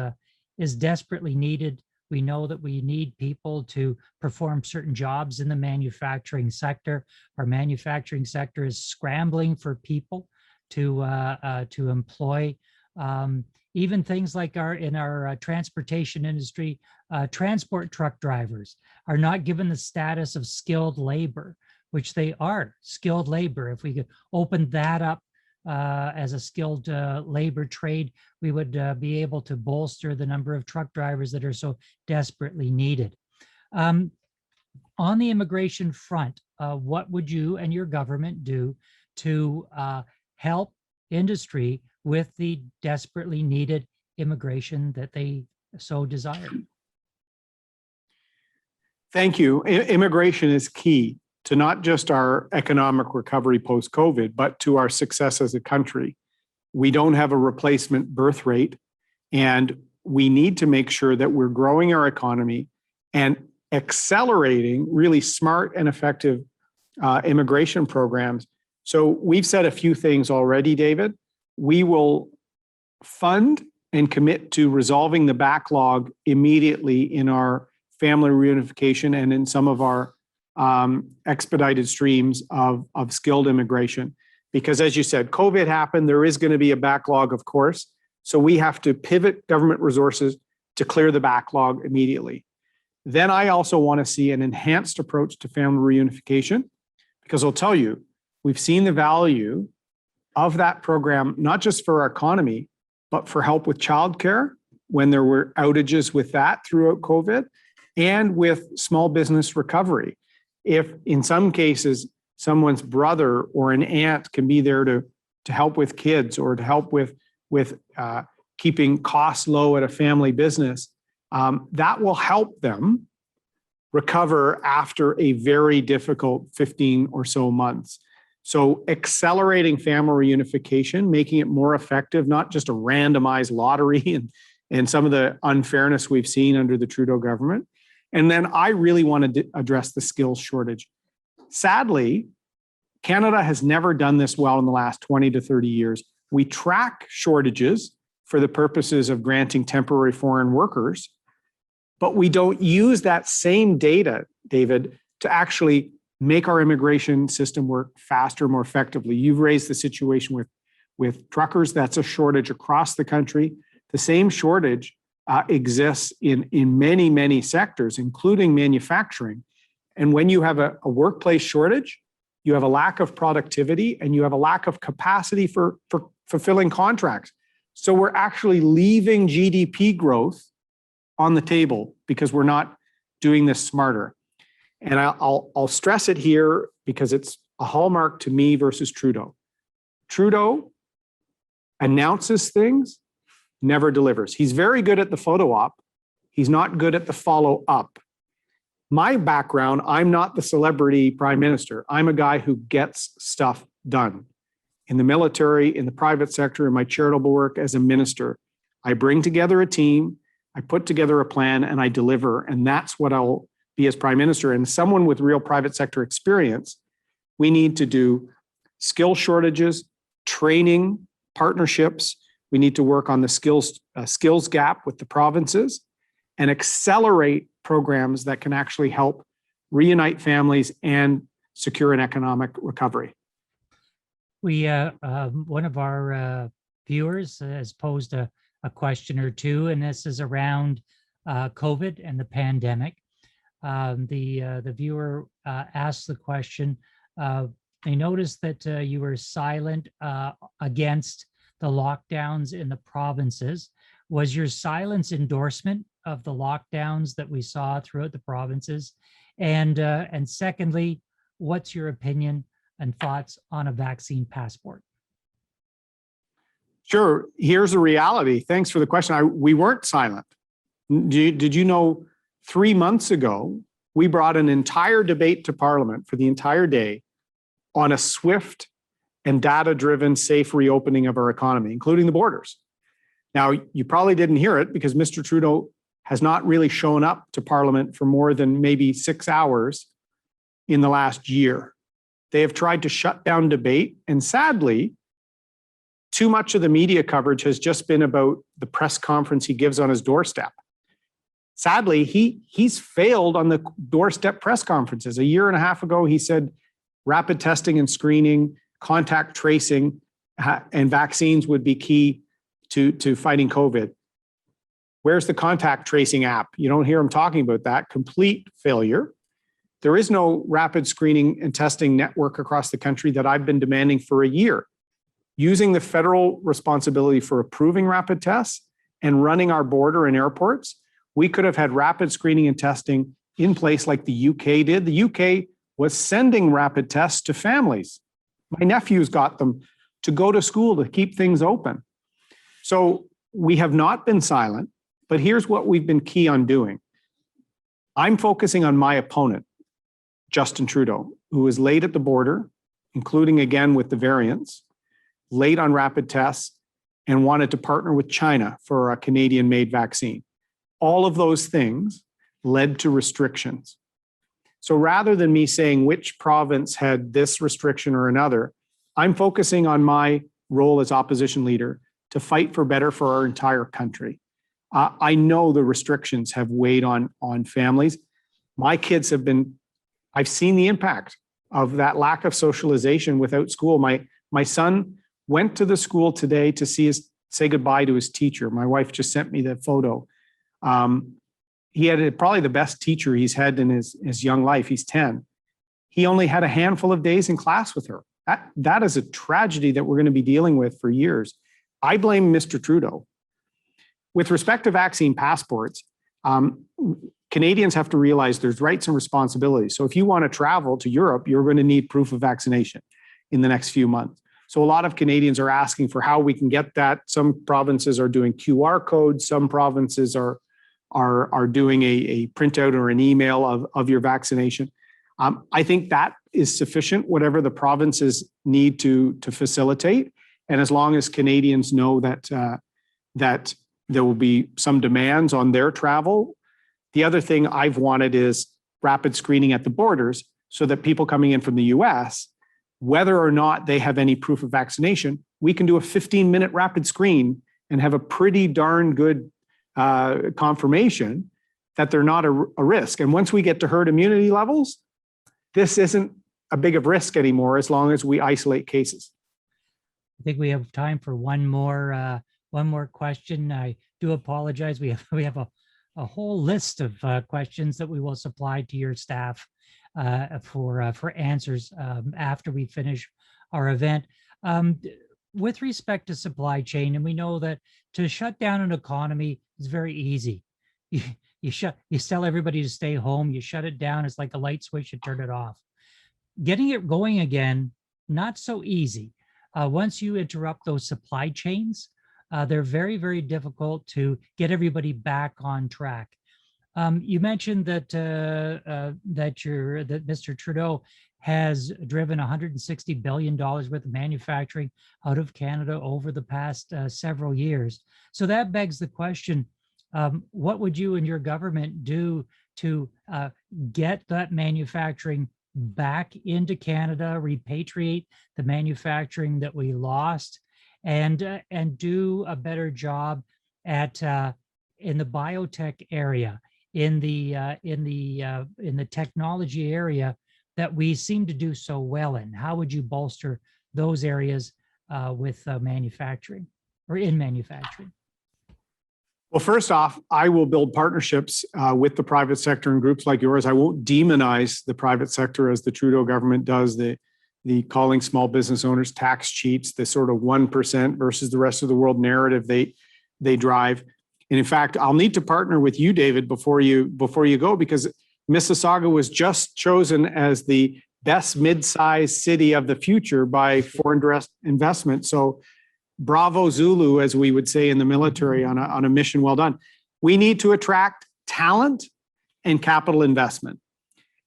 desperately needed. We know that we need people to perform certain jobs in the manufacturing sector. Our manufacturing sector is scrambling for people to employ. Even things like in our transportation industry, transport truck drivers are not given the status of skilled labor, which they are skilled labor. If we could open that up as a skilled labor trade, we would be able to bolster the number of truck drivers that are so desperately needed. On the immigration front, what would you and your government do to help industry with the desperately needed immigration that they so desire? Thank you. Immigration is key to not just our economic recovery post-COVID, but to our success as a country. We don't have a replacement birth rate, and we need to make sure that we're growing our economy and accelerating really smart and effective immigration programs. So we've said a few things already, David. We will fund and commit to resolving the backlog immediately in our family reunification and in some of our expedited streams of skilled immigration. Because as you said, COVID happened, there is going to be a backlog, of course. So we have to pivot government resources to clear the backlog immediately. Then I also want to see an enhanced approach to family reunification, because I'll tell you, we've seen the value of that program, not just for our economy, but for help with childcare when there were outages with that throughout COVID, and with small business recovery. If in some cases, someone's brother or an aunt can be there to help with kids or to help with keeping costs low at a family business, that will help them recover after a very difficult 15 or so months. So accelerating family reunification, making it more effective, not just a randomized lottery and some of the unfairness we've seen under the Trudeau government. And then I really want to address the skills shortage. Sadly, Canada has never done this well in the last 20 to 30 years. We track shortages for the purposes of granting temporary foreign workers, but we don't use that same data, David, to actually make our immigration system work faster, more effectively. You've raised the situation with truckers. That's a shortage across the country. The same shortage exists in many, many sectors, including manufacturing. And when you have a workplace shortage, you have a lack of productivity and you have a lack of capacity for fulfilling contracts. So we're actually leaving GDP growth on the table because we're not doing this smarter. And I'll stress it here because it's a hallmark to me versus Trudeau. Trudeau announces things, never delivers. He's very good at the photo op. He's not good at the follow up. My background, I'm not the celebrity prime minister. I'm a guy who gets stuff done. In the military, in the private sector, in my charitable work as a minister, I bring together a team, I put together a plan, and I deliver. And that's what I'll be as prime minister. And someone with real private sector experience, we need to do skill shortages, training, partnerships. We need to work on the skills gap with the provinces and accelerate programs that can actually help reunite families and secure an economic recovery. We one of our viewers has posed a question or two, and this is around COVID and the pandemic. The viewer asked the question, they noticed that you were silent against the lockdowns in the provinces. Was your silence endorsement of the lockdowns that we saw throughout the provinces? And secondly, what's your opinion and thoughts on a vaccine passport? Sure. Here's a reality. Thanks for the question. We weren't silent. Did you know 3 months ago, we brought an entire debate to Parliament for the entire day on a swift and data-driven safe reopening of our economy, including the borders. Now, you probably didn't hear it because Mr. Trudeau has not really shown up to Parliament for more than maybe 6 hours in the last year. They have tried to shut down debate, and sadly, too much of the media coverage has just been about the press conference he gives on his doorstep. Sadly, he's failed on the doorstep press conferences. A year and a half ago, he said rapid testing and screening, contact tracing, and vaccines would be key to fighting COVID. Where's the contact tracing app? You don't hear him talking about that. Complete failure. There is no rapid screening and testing network across the country that I've been demanding for a year. Using the federal responsibility for approving rapid tests and running our border and airports, we could have had rapid screening and testing in place like the UK did. The UK was sending rapid tests to families. My nephews got them to go to school to keep things open. So we have not been silent, but here's what we've been key on doing. I'm focusing on my opponent, Justin Trudeau, who is late at the border, including again with the variants, late on rapid tests, and wanted to partner with China for a Canadian-made vaccine. All of those things led to restrictions. So rather than me saying which province had this restriction or another, I'm focusing on my role as opposition leader to fight for better for our entire country. I know the restrictions have weighed on families. My kids I've seen the impact of that lack of socialization without school. My son went to the school today to say goodbye to his teacher. My wife just sent me the photo. He had probably the best teacher he's had in his young life. He's 10. He only had a handful of days in class with her. That is a tragedy that we're going to be dealing with for years. I blame Mr. Trudeau. With respect to vaccine passports, Canadians have to realize there's rights and responsibilities. So if you want to travel to Europe, you're going to need proof of vaccination in the next few months. So a lot of Canadians are asking for how we can get that. Some provinces are doing QR codes. Some provinces are doing a printout or an email of your vaccination. I think that is sufficient, whatever the provinces need to facilitate. And as long as Canadians know that there will be some demands on their travel. The other thing I've wanted is rapid screening at the borders so that people coming in from the US, whether or not they have any proof of vaccination, we can do a 15-minute rapid screen and have a pretty darn good confirmation that they're not a risk. And once we get to herd immunity levels, this isn't a big of risk anymore as long as we isolate cases. I think we have time for one more question. I do apologize. We have a whole list of questions that we will supply to your staff for answers after we finish our event. With respect to supply chain, and we know that to shut down an economy is very easy. You tell everybody to stay home, you shut it down. It's like a light switch, you turn it off. Getting it going again, not so easy. Once you interrupt those supply chains, they're very, very difficult to get everybody back on track. You mentioned that Mr. Trudeau has driven $160 billion worth of manufacturing out of Canada over the past several years. So that begs the question, what would you and your government do to get that manufacturing back into Canada, repatriate the manufacturing that we lost, and do a better job at in the biotech area, in the technology area that we seem to do so well in? How would you bolster those areas with manufacturing or in manufacturing? Well, first off, I will build partnerships with the private sector and groups like yours. I won't demonize the private sector as the Trudeau government does, the calling small business owners tax cheats, the sort of 1% versus the rest of the world narrative they drive. And in fact, I'll need to partner with you, David, before you go, because Mississauga was just chosen as the best mid-sized city of the future by foreign direct investment. So bravo Zulu, as we would say in the military, on a mission well done. We need to attract talent and capital investment.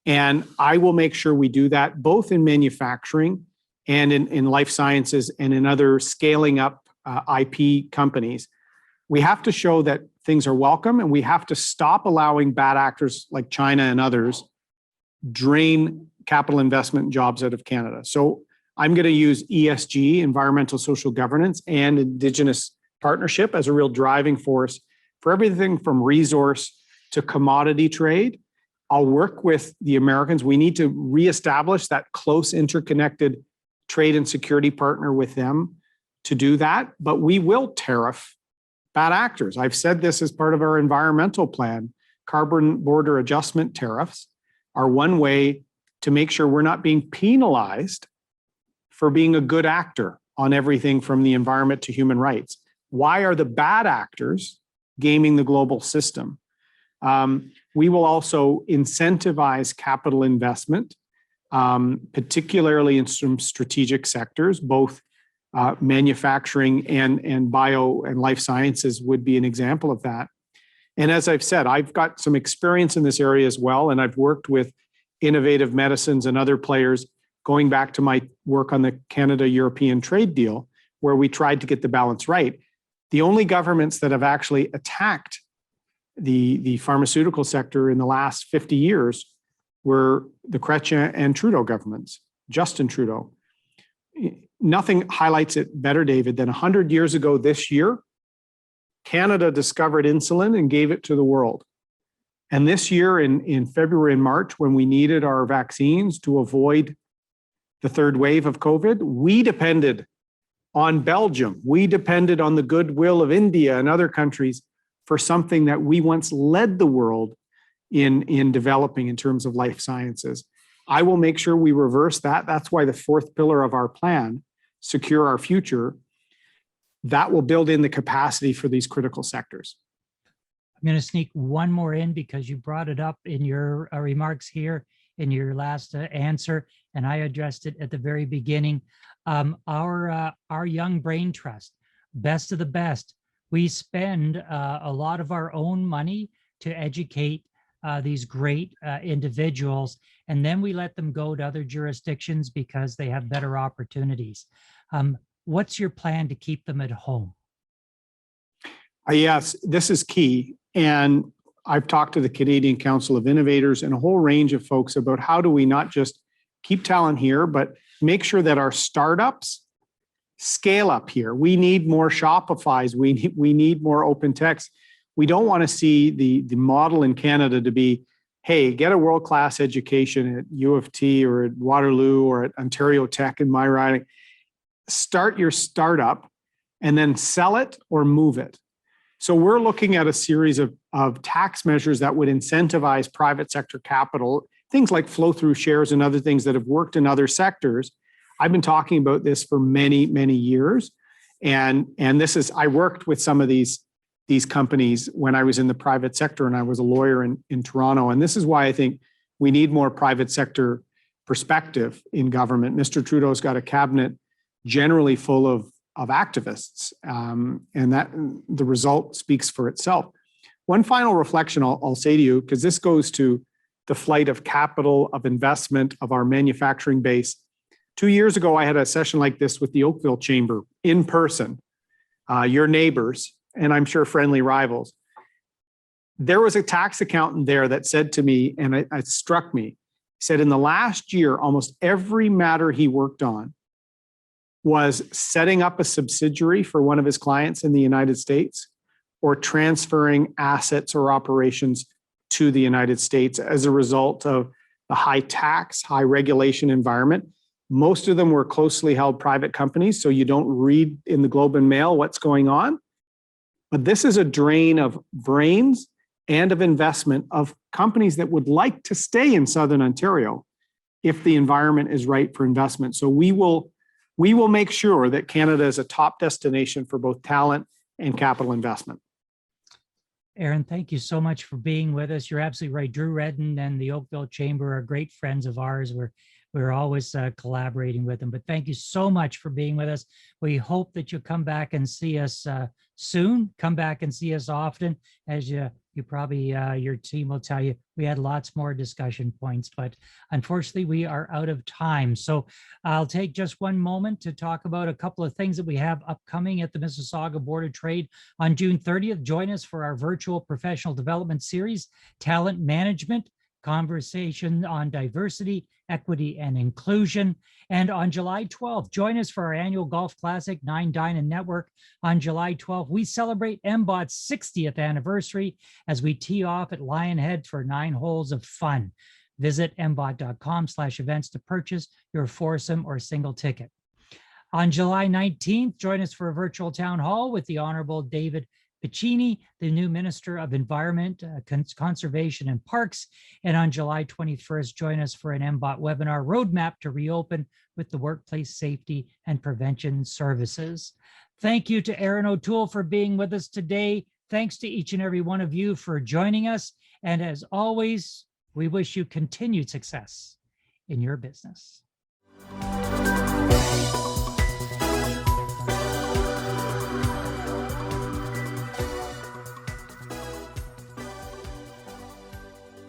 And I will make sure we do that both in manufacturing and in life sciences and in other scaling up IP companies. We have to show that things are welcome, and we have to stop allowing bad actors like China and others drain capital investment and jobs out of Canada. So I'm going to use ESG, environmental social governance, and Indigenous partnership as a real driving force for everything from resource to commodity trade. I'll work with the Americans. We need to reestablish that close interconnected trade and security partner with them to do that, but we will tariff bad actors. I've said this as part of our environmental plan. Carbon border adjustment tariffs are one way to make sure we're not being penalized for being a good actor on everything from the environment to human rights. Why are the bad actors gaming the global system? We will also incentivize capital investment, particularly in some strategic sectors, both manufacturing and bio and life sciences would be an example of that. And as I've said, I've got some experience in this area as well. And I've worked with innovative medicines and other players going back to my work on the Canada-European trade deal, where we tried to get the balance right. The only governments that have actually attacked the pharmaceutical sector in the last 50 years were the Chrétien and Trudeau governments, Justin Trudeau. Nothing highlights it better, David, than 100 years ago this year, Canada discovered insulin and gave it to the world. And this year in February and March, when we needed our vaccines to avoid the third wave of COVID, we depended on Belgium. We depended on the goodwill of India and other countries for something that we once led the world in developing in terms of life sciences. I will make sure we reverse that. That's why the fourth pillar of our plan, Secure Our Future, that will build in the capacity for these critical sectors. I'm going to sneak one more in because you brought it up in your remarks here in your last answer, and I addressed it at the very beginning. Our Young Brain Trust, best of the best. We spend a lot of our own money to educate these great individuals, and then we let them go to other jurisdictions because they have better opportunities. What's your plan to keep them at home? Yes, this is key. And I've talked to the Canadian Council of Innovators and a whole range of folks about how do we not just keep talent here, but make sure that our startups scale up here. We need more Shopifys. We need more open techs. We don't want to see the model in Canada to be, hey, get a world-class education at U of T or at Waterloo or at Ontario Tech in my riding. Start your startup and then sell it or move it. So we're looking at a series of tax measures that would incentivize private sector capital, things like flow-through shares and other things that have worked in other sectors. I've been talking about this for many, many years. And this is, I worked with some of these companies when I was in the private sector and I was a lawyer in Toronto. And this is why I think we need more private sector perspective in government. Mr. Trudeau's got a cabinet generally full of activists, and that the result speaks for itself. One final reflection I'll say to you, because this goes to the flight of capital, of investment, of our manufacturing base. 2 years ago, I had a session like this with the Oakville Chamber in person, your neighbors, and I'm sure friendly rivals. There was a tax accountant there that said to me, and it struck me, he said in the last year, almost every matter he worked on was setting up a subsidiary for one of his clients in the United States or transferring assets or operations to the United States as a result of the high tax, high regulation environment. Most of them were closely held private companies, so you don't read in the Globe and Mail what's going on. But this is a drain of brains and of investment of companies that would like to stay in Southern Ontario if the environment is right for investment. So we will make sure that Canada is a top destination for both talent and capital investment. Erin, thank you so much for being with us. You're absolutely right. Drew Redden and the Oakville Chamber are great friends of ours. We're always collaborating with them. But thank you so much for being with us. We hope that you'll come back and see us soon. Come back and see us often. As you probably, your team will tell you, we had lots more discussion points, but unfortunately we are out of time. So I'll take just one moment to talk about a couple of things that we have upcoming at the Mississauga Board of Trade on June 30th. Join us for our virtual professional development series, Talent Management, conversation on diversity, equity, and inclusion. And on July 12th, join us for our annual Golf Classic 9 Dine and Network. On July 12th, we celebrate MBOT's 60th anniversary as we tee off at Lionhead for 9 holes of fun. Visit mbot.com/events to purchase your foursome or single ticket. On July 19th, join us for a virtual town hall with the Honorable David Piccini, the new Minister of Environment, Conservation and Parks. And on July 21st, join us for an MBOT webinar, Roadmap to Reopen with the Workplace Safety and Prevention Services. Thank you to Erin O'Toole for being with us today. Thanks to each and every one of you for joining us. And as always, we wish you continued success in your business.